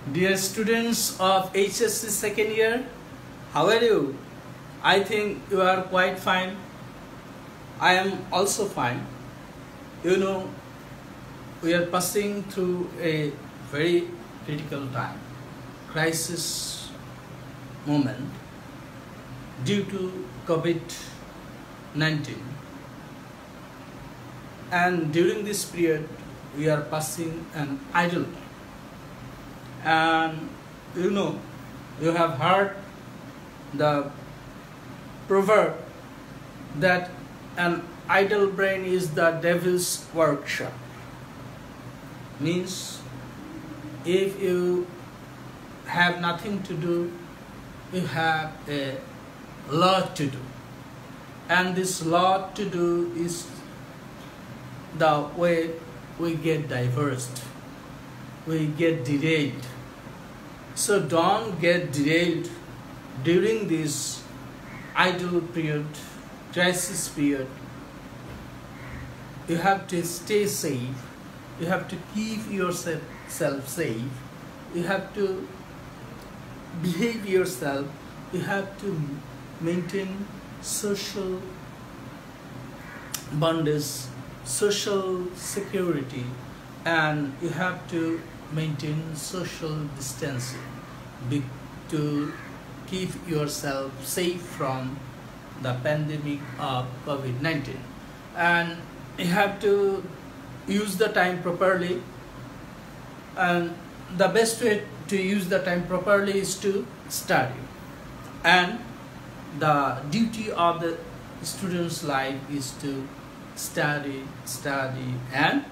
Dear students of HSC second year, how are you? I think you are quite fine. I am also fine. You know, we are passing through a very critical time, crisis moment due to COVID-19. And during this period, we are passing an idle time. And you know, you have heard the proverb that an idle brain is the devil's workshop. Means if you have nothing to do, you have a lot to do. And this lot to do is the way we get diversed. We get derailed. So don't get derailed during this idle period, crisis period. You have to stay safe. You have to keep yourself safe. You have to behave yourself. You have to maintain social bondage, social security, and you have to maintain social distancing to keep yourself safe from the pandemic of COVID-19. And you have to use the time properly, and the best way to use the time properly is to study. And the duty of the student's life is to study, study, and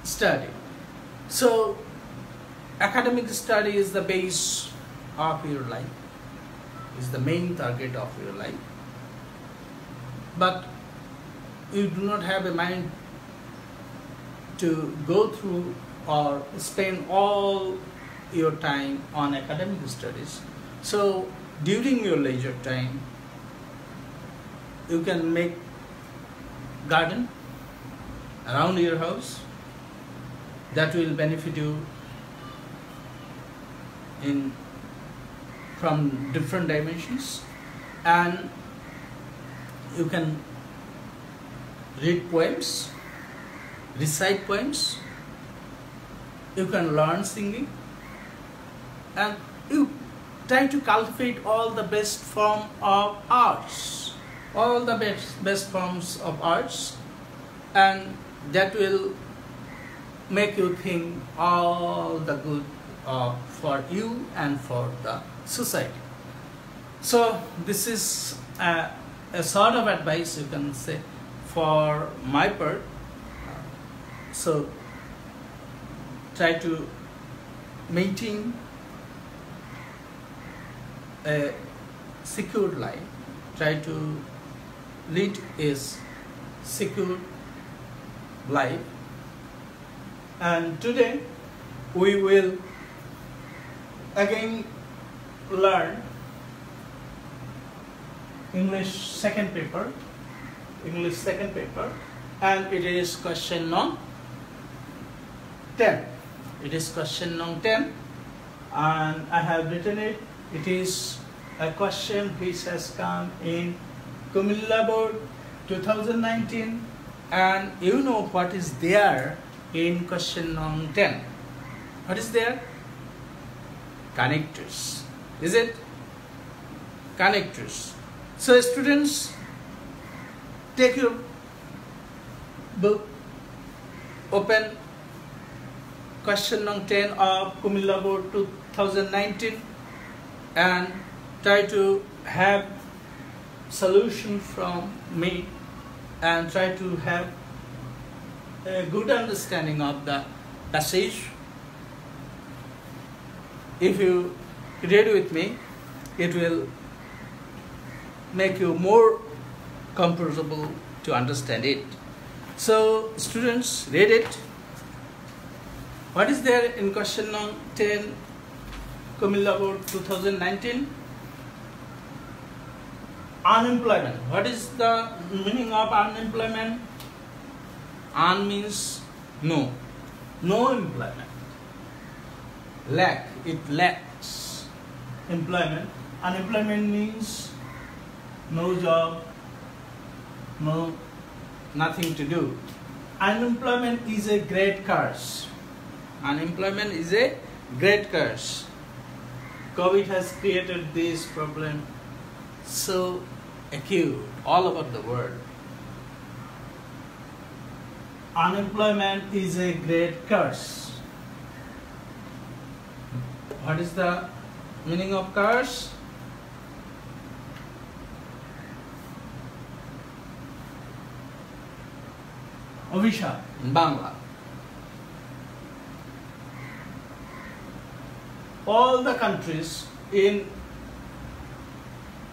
study. So academic study is the base of your life, is the main target of your life. But you do not have a mind to go through or spend all your time on academic studies. So during your leisure time, you can make garden around your house. That will benefit you from different dimensions. And you can read poems, recite poems, you can learn singing, and you try to cultivate all the best form of arts, all the best forms of arts, and that will make you think all the good for you and for the society. So this is a sort of advice, you can say, for my part. So try to maintain a secure life, try to lead a secure life. And today we will again learn English second paper, and it is question number 10. It is question number 10, and I have written it. It is a question which has come in Kumilla Board 2019, and you know what is there in question number 10. What is there? Connectors. Is it? Connectors. So students, take your book, open question number 10 of Kumilla Board 2019, and try to have solution from me, and try to have a good understanding of the passage. If you read with me, it will make you more comfortable to understand it. So students, read it. What is there in question number 10, Kumilla Board 2019? Unemployment. What is the meaning of unemployment? Un means no. No employment. lack, it lacks employment. Unemployment means no job, nothing to do. Unemployment is a great curse. Unemployment is a great curse. COVID has created this problem so acute all over the world. Unemployment is a great curse. What is the meaning of curse? Abhishap in Bangla. All the countries in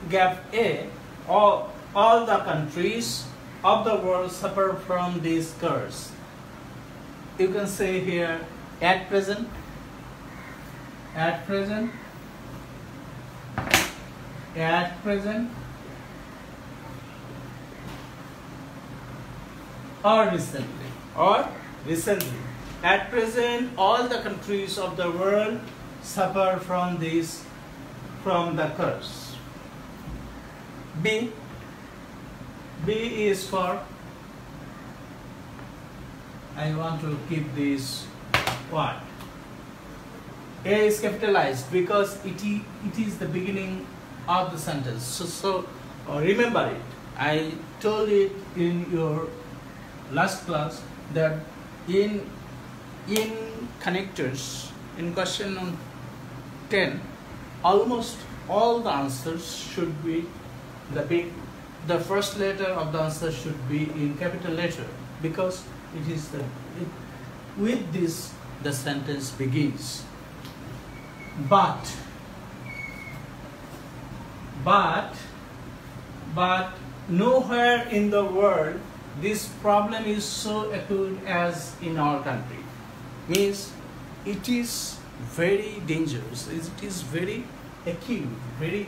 Gap A, all the countries of the world suffer from this curse. You can say here, at present, or recently. At present, all the countries of the world suffer from the curse. B is for, I want to keep this what? A is capitalized because it is the beginning of the sentence. So remember it. I told it in your last class that in connectors, in question 10, almost all the answers should be the first letter of the answer should be in capital letter, because with this the sentence begins. But nowhere in the world this problem is so acute as in our country. Means it is very dangerous. It is very acute, very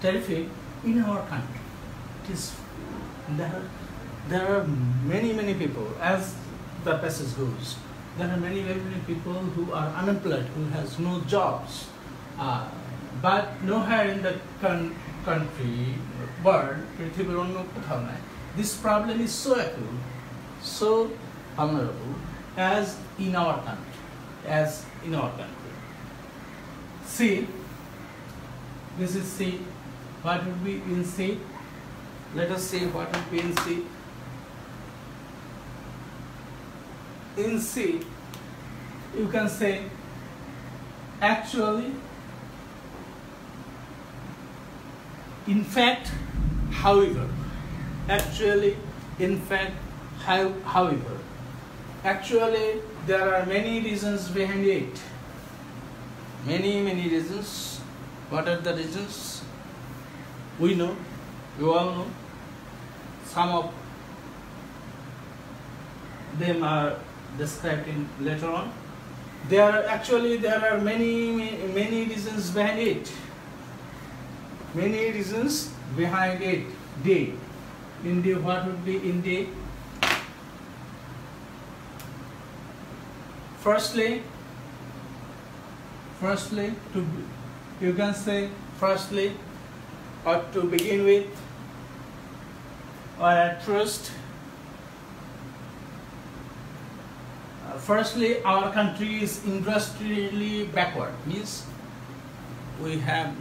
terrific in our country. It is there are many people, as the passage goes. There are many people who are unemployed, who has no jobs. But nowhere in the country, world, this problem is so acute, so vulnerable as in our country. C. This is C. What would be in C? Let us see what would be in C. In C, you can say actually, in fact, however. Actually, in fact, however. Actually, there are many reasons behind it. Many reasons. What are the reasons? We know, you all know. Some of them are described in later on. There are many reasons behind it. Many reasons behind it. D. In D, what would be in D? Firstly, you can say firstly, or to begin with, or at first. Firstly, our country is industrially backward. Means we have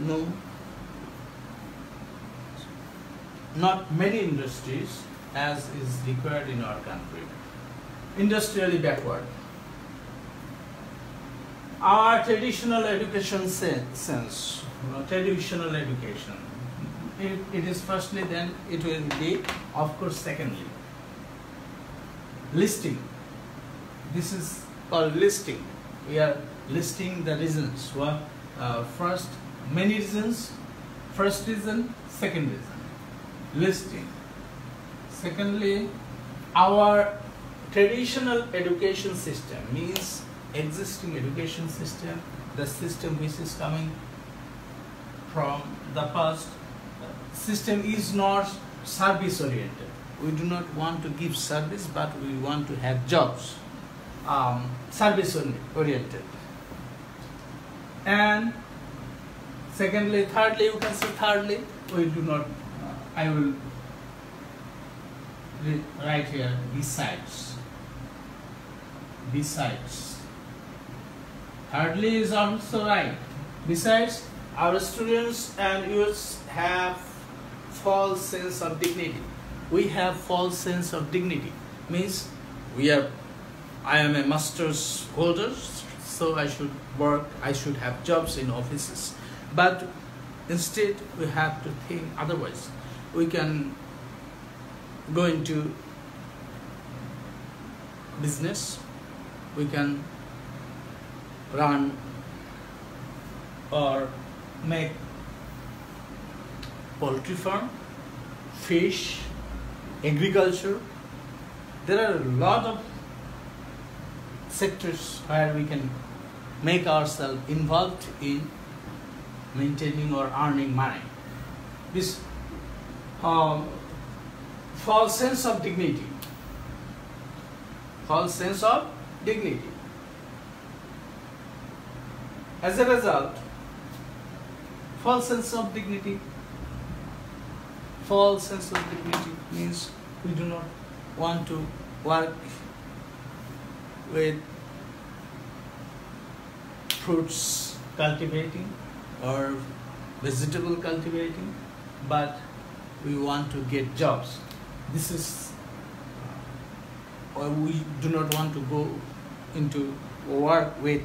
not many industries as is required in our country. Industrially backward. Our traditional education sense, traditional education, it is firstly, then it will be, of course, secondly. Listing. This is called listing. We are listing the reasons. First, many reasons. First reason, second reason. Listing. Secondly, our traditional education system means existing education system, the system which is coming from the past. System is not service oriented. we do not want to give service, but we want to have jobs, service oriented. And thirdly, you can say thirdly, we do not, I will write here besides. Thirdly is also right. Besides, our students and youths have false sense of dignity. We have false sense of dignity. Means I am a master's holder, so I should work, I should have jobs in offices. But instead, we have to think otherwise. We can go into business, we can run or make poultry farm, fish, agriculture. There are a lot of sectors where we can make ourselves involved in maintaining or earning money. This false sense of dignity. False sense of dignity. As a result, false sense of dignity means we do not want to work with fruits cultivating or vegetable cultivating, but we want to get jobs. This is, or we do not want to go into work with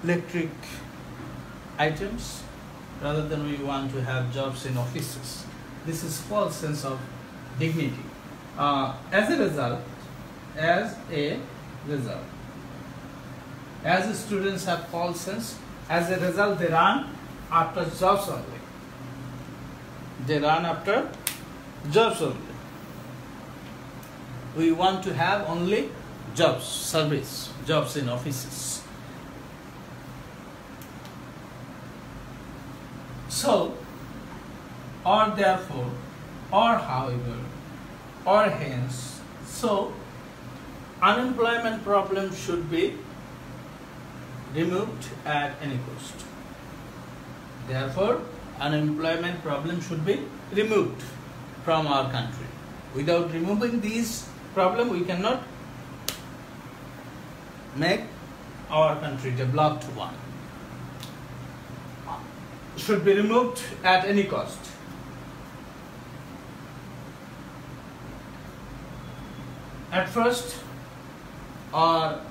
electric items, rather than we want to have jobs in offices. This is false sense of dignity. As a result, as the students have false sense, as a result they run after jobs only. We want to have only jobs, service, jobs in offices. So, or therefore, or however, or hence, so unemployment problem should be removed at any cost. Therefore, unemployment problem should be removed from our country. Without removing these problems, we cannot make our country developed one. Should be removed at any cost. At first, what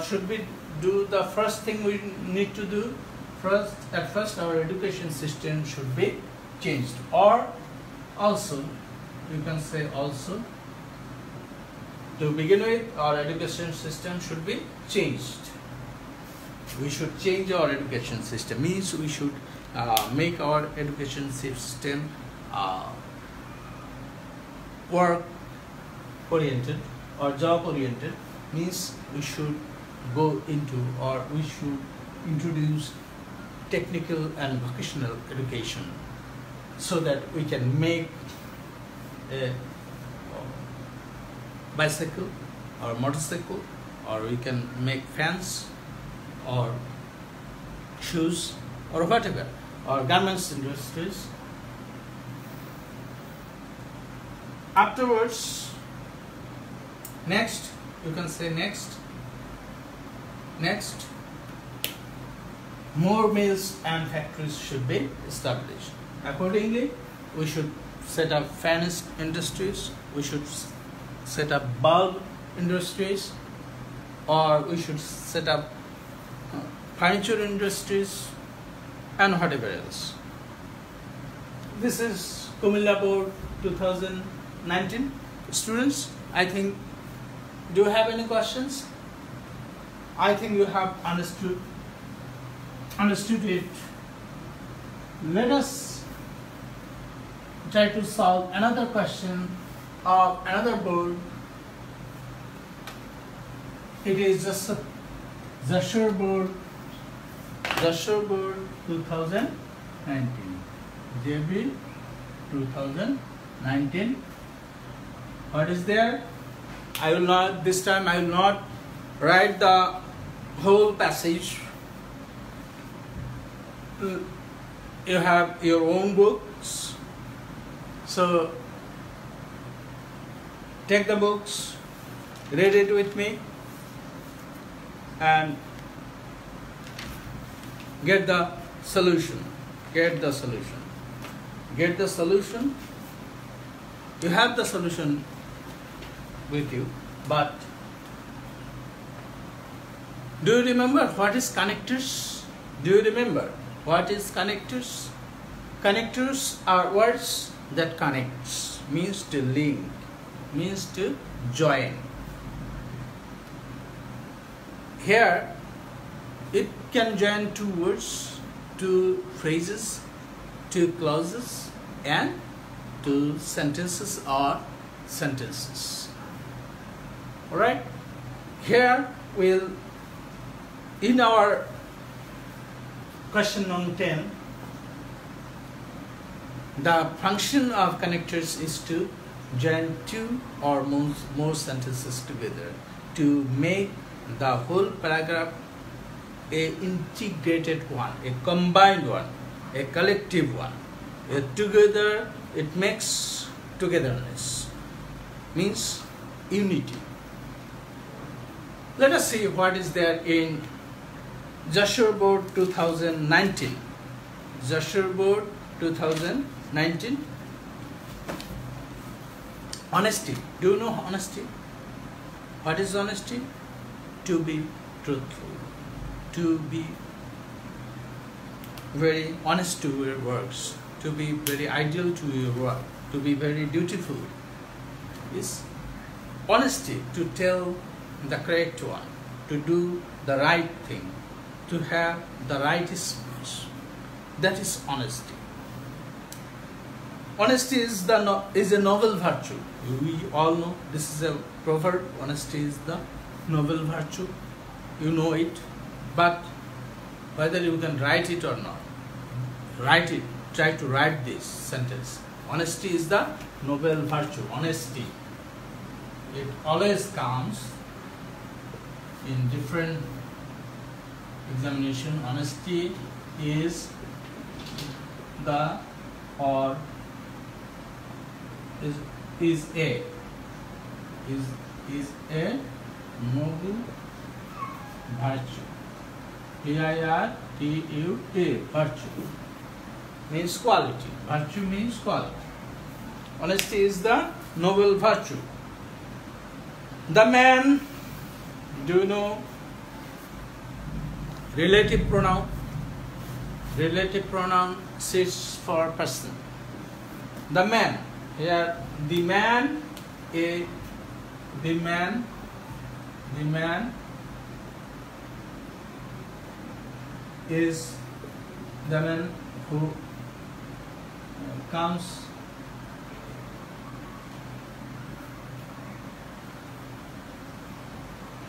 should we do? The first thing we need to do, at first our education system should be changed, or also, you can say also, to begin with, our education system should be changed. We should change our education system. Means we should make our education system work oriented or job oriented. Means we should go into, or we should introduce technical and vocational education, so that we can make a bicycle or motorcycle, or we can make fans or shoes or whatever, or garments industries. Afterwards, next, you can say next, more mills and factories should be established. Accordingly, we should set up fan industries, we should set up bulb industries, or we should set up furniture industries and whatever else. This is Kumilla Board 2019. Students, I think, do you have any questions? I think you have understood it. Let us try to solve another question of another board. It is just a Zasher board Joshua Board 2019. JB 2019. What is there? I will not, this time I will not write the whole passage. You have your own books. So take the books, read it with me, and get the solution. Get the solution. Get the solution. You have the solution with you, but do you remember what is connectors? Do you remember what is connectors? Connectors are words that connects, means to link, means to join. Here it can join two words, two phrases, two clauses, and two sentences or sentences. Alright? Here we'll, in our question number 10, the function of connectors is to join two or more sentences together to make the whole paragraph a integrated one, a combined one, a collective one. Together it makes togetherness, means unity. Let us see what is there in Joshua Board 2019. Joshua Board 2019. Honesty. Do you know honesty? What is honesty? To be truthful. To be very honest to your works. To be very ideal to your work. To be very dutiful. Is honesty, to tell the correct one, to do the right thing, to have the right speech. That is honesty. Honesty is a noble virtue. We all know this is a proverb. Honesty is the noble virtue. You know it, but whether you can write it or not, write it. Try to write this sentence. Honesty is the noble virtue. Honesty. It always comes in different examination. Honesty is the or is a noble virtue. virtue means quality. Virtue means quality. Honesty is the noble virtue. The man, do you know relative pronoun? Relative pronoun sits for person. The man, here the man is the man is the man who comes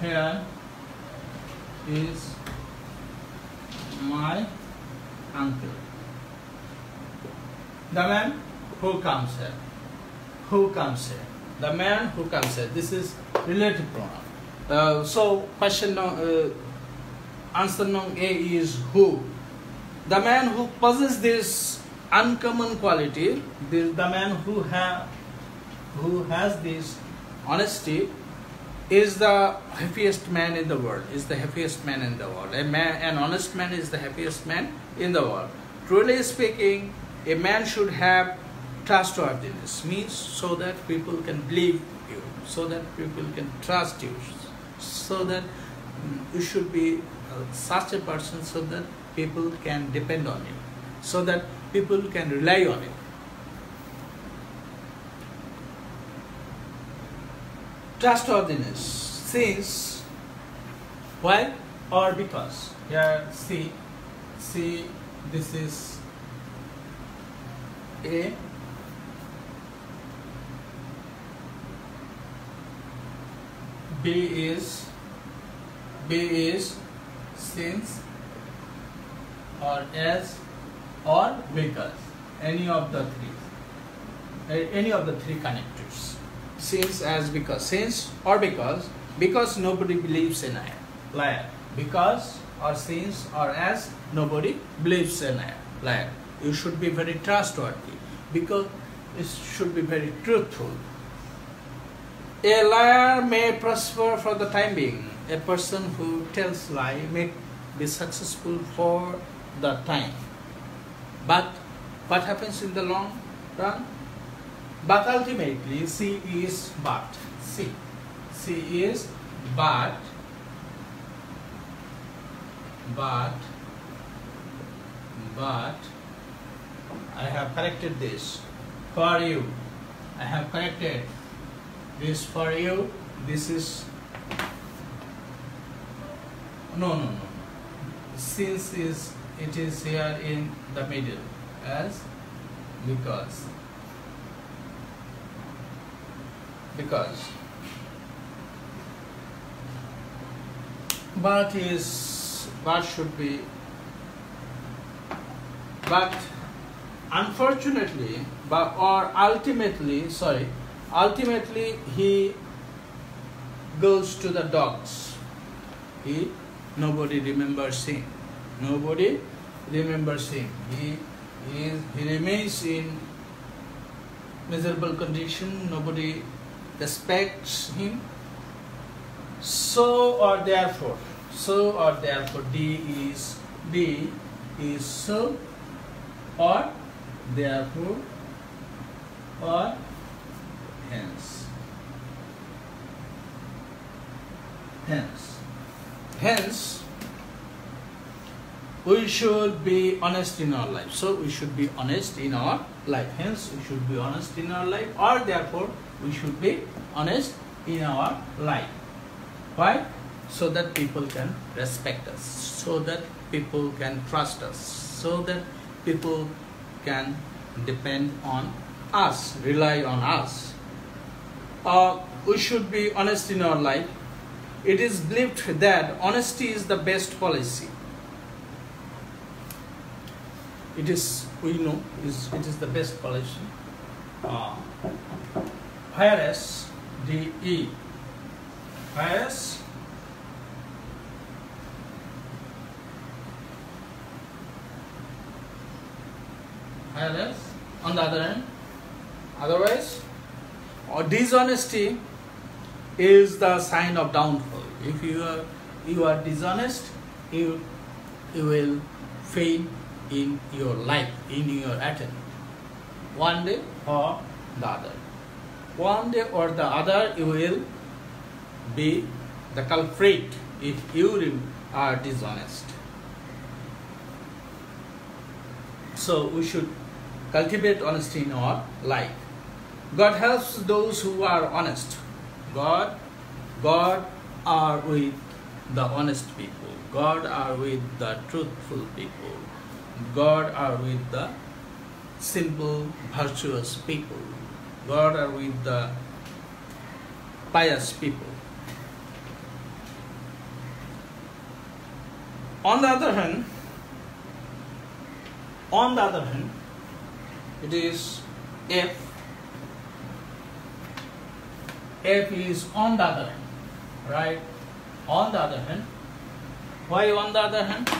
here is my uncle. The man who comes here. Who comes here? The man who comes here. This is relative pronoun. So question answer number A is who. The man who possesses this uncommon quality, the man who has this honesty, is the happiest man in the world. Is the happiest man in the world. An honest man is the happiest man in the world. Truly speaking, a man should have trustworthiness, means so that people can believe you, so that people can trust you, so that you should be such a person so that people can depend on you, so that people can rely on you. Trustworthiness, since, why or because. Here see this is A, B is since or as or because, any of the three connectors. Since, as, because. Since or because nobody believes in a liar. Because or since or as nobody believes in a liar. You should be very trustworthy because it should be very truthful. A liar may prosper for the time being. A person who tells lie may be successful for the time. But what happens in the long run? But ultimately, C is but. C is but I have corrected this for you. I have corrected this for you. This is no. Since it is here in the middle as because. But should be, but unfortunately, ultimately he goes to the dogs. Nobody remembers him. He remains in miserable condition. Nobody respects him. So or therefore, D is so or therefore or hence. We should be honest in our life. So we should be honest in our life. Hence we should be honest in our life, or therefore we should be honest in our life. Why? So that people can respect us, so that people can trust us, so that people can depend on us, rely on us. We should be honest in our life. It is believed that honesty is the best policy. It is the best policy. Whereas on the other hand, otherwise, or dishonesty is the sign of downfall. If you are dishonest, you will fail in your life, in your attempt. One day or the other. One day or the other, you will be the culprit if you are dishonest. So we should cultivate honesty in our life. God helps those who are honest. God are with the honest people. God are with the truthful people. God are with the simple, virtuous people. God are with the pious people. On the other hand, it is F is on the other hand, right? On the other hand. Why on the other hand?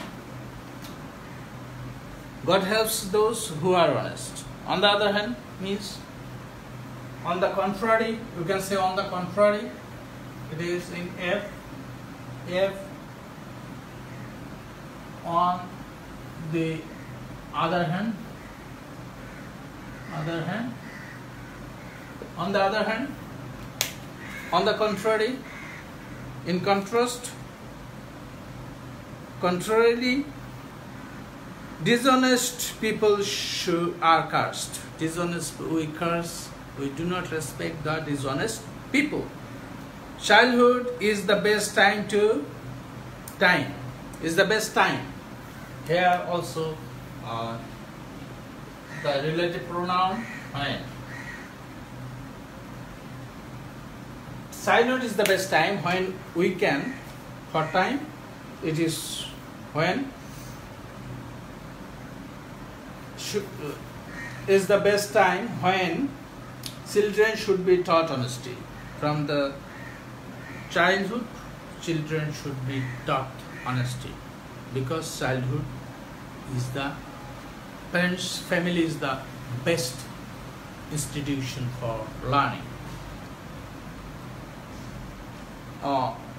God helps those who are honest. On the other hand means on the contrary. You can say on the contrary. It is in F on the other hand. On the other hand, on the contrary, in contrast, contrarily, dishonest people are cursed. Dishonest, we curse, we do not respect the dishonest people. Childhood is the best time. Here also the relative pronoun when. Childhood is the best time when we can. For time, it is when is the best time when children should be taught honesty. From the childhood, children should be taught honesty, because childhood is the parents, family is the best institution for learning.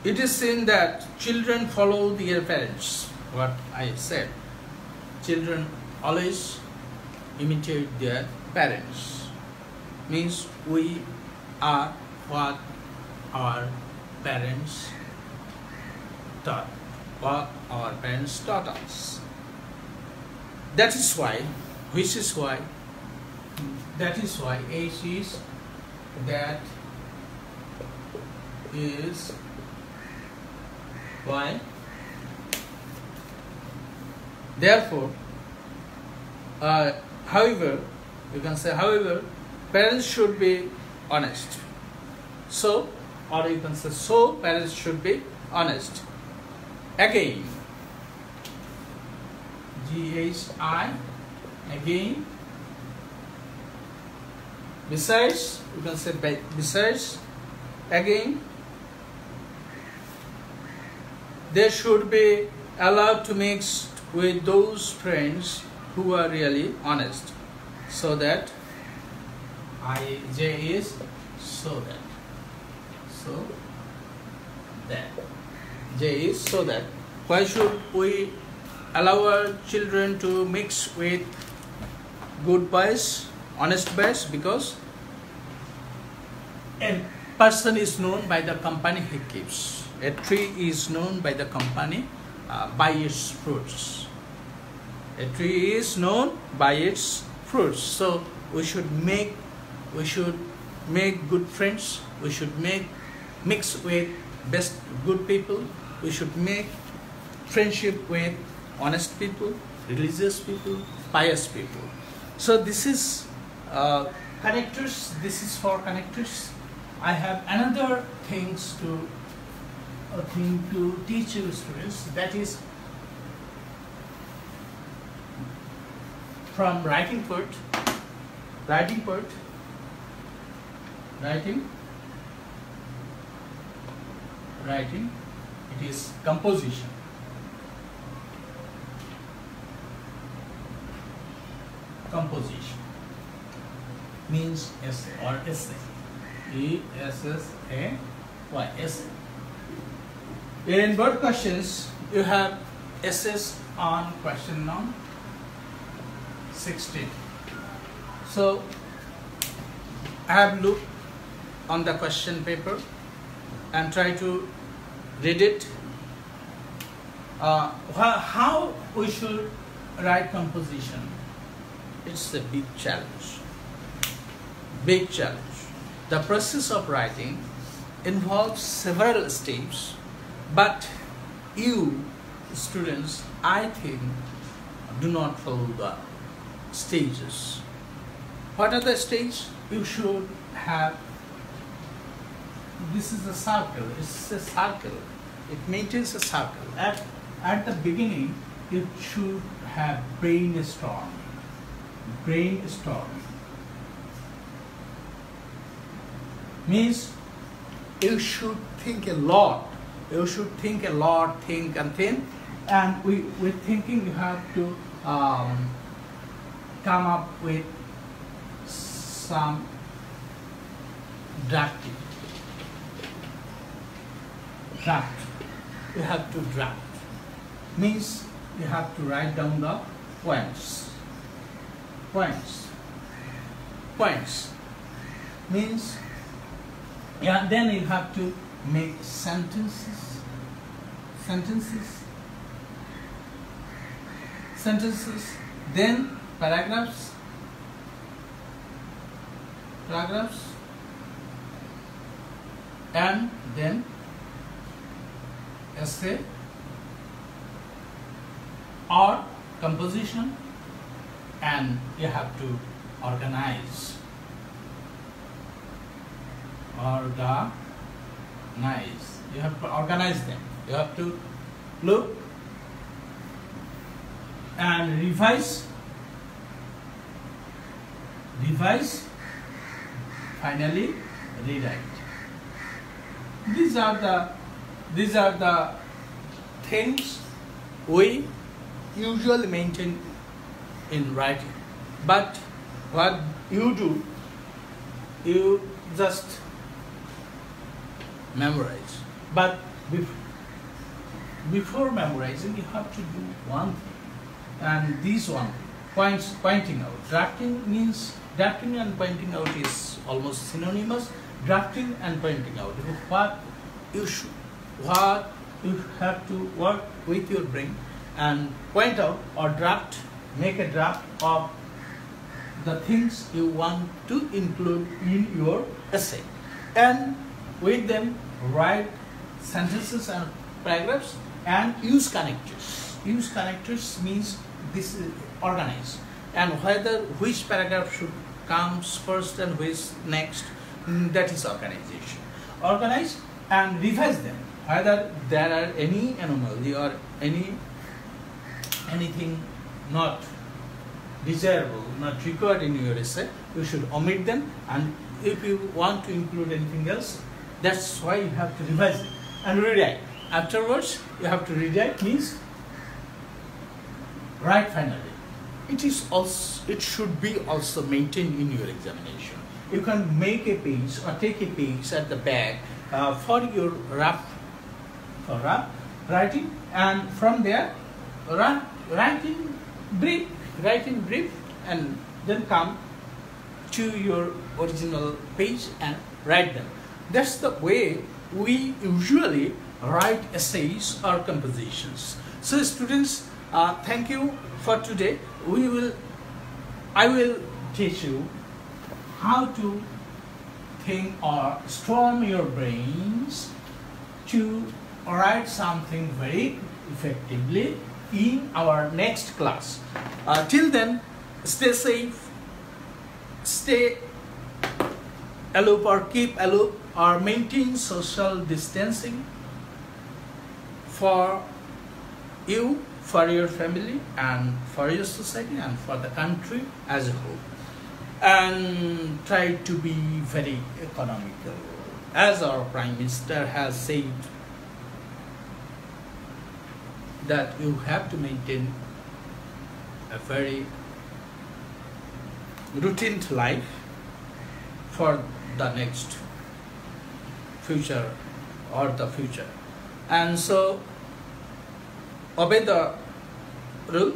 It is seen that children follow their parents. What I said, children always imitate their parents. Means we are what our parents taught, what our parents taught us. That is why H is that is why. Therefore, however, you can say, however, parents should be honest. So, or you can say, so parents should be honest. Again, GHI, again. Besides, you can say besides, again, they should be allowed to mix with those friends who are really honest. So that J is so that. So that. J is so that. Why should we allow our children to mix with good boys, honest boys? Because a person is known by the company he keeps. A tree is known by the company, by its fruits. A tree is known by its fruits. So we should make good friends. We should mix with good people. We should make friendship with honest people, religious people, pious people. So this is connectors. This is for connectors. I have another thing to teach you students, that is from writing part, it is composition. Composition means essay or essay. E-S-S-A-Y, essay. In board questions, you have essays on question number 16. So, I have looked on the question paper and try to read it. How we should write composition? It's a big challenge. Big challenge. The process of writing involves several steps, but you students, I think, do not follow the stages. What are the stages? You should have, this is a circle, it's a circle, it maintains a circle. At the beginning, you should have brainstorm. Means you should think a lot. You should think a lot, think and think. And with thinking, you have to come up with some drafting. You have to draft. Means you have to write down the points. Means, yeah, then you have to make sentences, then paragraphs, and then essay or composition, and you have to organize. You have to organize them. You have to look and revise revise, finally rewrite. These are the things we usually maintain in writing. But what you do, you just memorize. But before memorizing, you have to do one thing, and this one pointing out. Drafting and pointing out is almost synonymous. Drafting and pointing out what you have to work with your brain and point out or make a draft of the things you want to include in your essay, and with them write sentences and paragraphs and use connectors. Use connectors means this is organized, and which paragraph should comes first and which next, that is organization. Organize and revise them. Whether there are any anomaly or anything not desirable, not required in your essay, you should omit them, and if you want to include anything else, that's why you have to revise it and rewrite. Afterwards, you have to rewrite, means write finally. It should be also maintained in your examination. You can make a page or take a page at the back for your rough writing, and from there write in brief, and then come to your original page and write them. That's the way we usually write essays or compositions. So students, thank you for today. I will teach you how to think or storm your brains to write something very effectively in our next class. Till then, stay safe, stay aloof or keep aloof or maintain social distancing for you, for your family, and for your society, and for the country as a whole. And try to be very economical. As our Prime Minister has said, that you have to maintain a very routine life for the next future or the future. And so obey the rule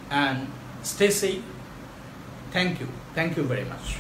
and stay safe. Thank you very much.